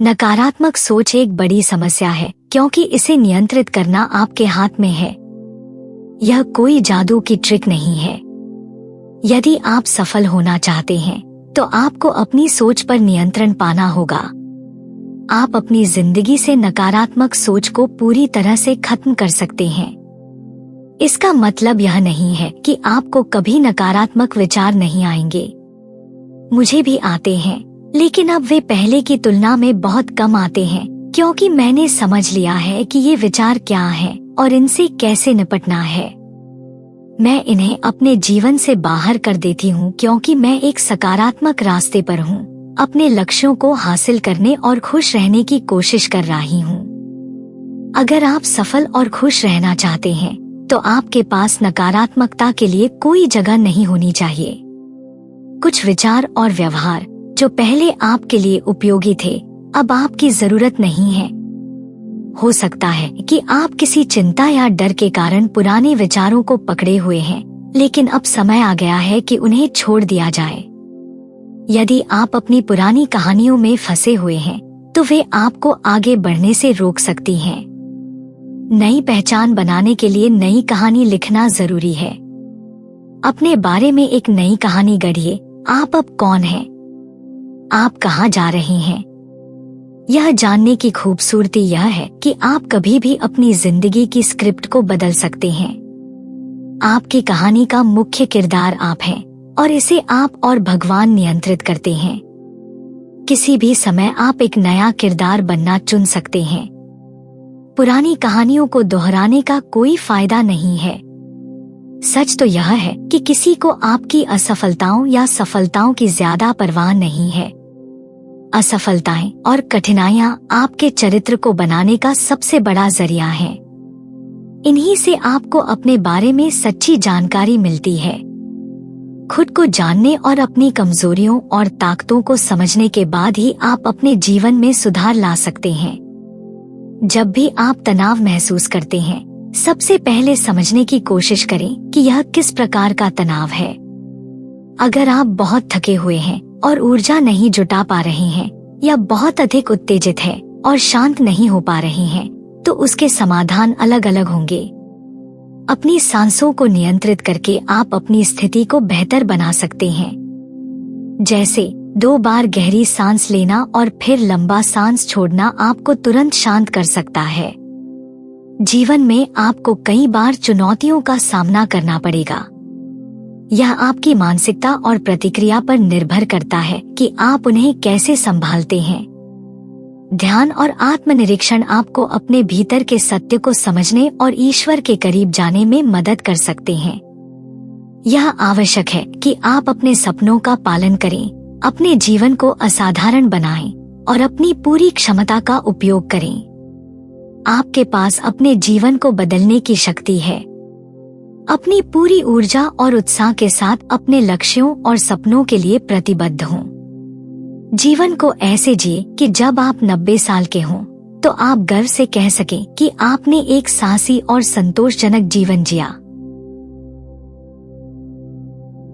नकारात्मक सोच एक बड़ी समस्या है क्योंकि इसे नियंत्रित करना आपके हाथ में है। यह कोई जादू की ट्रिक नहीं है। यदि आप सफल होना चाहते हैं तो आपको अपनी सोच पर नियंत्रण पाना होगा। आप अपनी जिंदगी से नकारात्मक सोच को पूरी तरह से खत्म कर सकते हैं। इसका मतलब यह नहीं है कि आपको कभी नकारात्मक विचार नहीं आएंगे। मुझे भी आते हैं, लेकिन अब वे पहले की तुलना में बहुत कम आते हैं क्योंकि मैंने समझ लिया है कि ये विचार क्या हैं और इनसे कैसे निपटना है। मैं इन्हें अपने जीवन से बाहर कर देती हूँ क्योंकि मैं एक सकारात्मक रास्ते पर हूँ, अपने लक्ष्यों को हासिल करने और खुश रहने की कोशिश कर रही हूँ। अगर आप सफल और खुश रहना चाहते हैं तो आपके पास नकारात्मकता के लिए कोई जगह नहीं होनी चाहिए। कुछ विचार और व्यवहार जो पहले आपके लिए उपयोगी थे, अब आपकी जरूरत नहीं है। हो सकता है कि आप किसी चिंता या डर के कारण पुराने विचारों को पकड़े हुए हैं, लेकिन अब समय आ गया है कि उन्हें छोड़ दिया जाए। यदि आप अपनी पुरानी कहानियों में फंसे हुए हैं, तो वे आपको आगे बढ़ने से रोक सकती हैं। नई पहचान बनाने के लिए नई कहानी लिखना जरूरी है। अपने बारे में एक नई कहानी गढ़िए। आप अब कौन हैं? आप कहाँ जा रहे हैं? यह जानने की खूबसूरती यह है कि आप कभी भी अपनी जिंदगी की स्क्रिप्ट को बदल सकते हैं। आपकी कहानी का मुख्य किरदार आप हैं और इसे आप और भगवान नियंत्रित करते हैं। किसी भी समय आप एक नया किरदार बनना चुन सकते हैं। पुरानी कहानियों को दोहराने का कोई फायदा नहीं है। सच तो यह है कि किसी को आपकी असफलताओं या सफलताओं की ज्यादा परवाह नहीं है। असफलताएं और कठिनाइयां आपके चरित्र को बनाने का सबसे बड़ा जरिया है। इन्हीं से आपको अपने बारे में सच्ची जानकारी मिलती है। खुद को जानने और अपनी कमजोरियों और ताकतों को समझने के बाद ही आप अपने जीवन में सुधार ला सकते हैं। जब भी आप तनाव महसूस करते हैं, सबसे पहले समझने की कोशिश करें कि यह किस प्रकार का तनाव है। अगर आप बहुत थके हुए हैं और ऊर्जा नहीं जुटा पा रहे हैं, या बहुत अधिक उत्तेजित है और शांत नहीं हो पा रहे हैं, तो उसके समाधान अलग अलग होंगे। अपनी सांसों को नियंत्रित करके आप अपनी स्थिति को बेहतर बना सकते हैं। जैसे 2 बार गहरी सांस लेना और फिर लंबा सांस छोड़ना आपको तुरंत शांत कर सकता है। जीवन में आपको कई बार चुनौतियों का सामना करना पड़ेगा। यह आपकी मानसिकता और प्रतिक्रिया पर निर्भर करता है कि आप उन्हें कैसे संभालते हैं। ध्यान और आत्मनिरीक्षण आपको अपने भीतर के सत्य को समझने और ईश्वर के करीब जाने में मदद कर सकते हैं। यह आवश्यक है कि आप अपने सपनों का पालन करें, अपने जीवन को असाधारण बनाएं और अपनी पूरी क्षमता का उपयोग करें। आपके पास अपने जीवन को बदलने की शक्ति है। अपनी पूरी ऊर्जा और उत्साह के साथ अपने लक्ष्यों और सपनों के लिए प्रतिबद्ध हों। जीवन को ऐसे जिए कि जब आप 90 साल के हों, तो आप गर्व से कह सकें कि आपने एक साहसी और संतोषजनक जीवन जिया।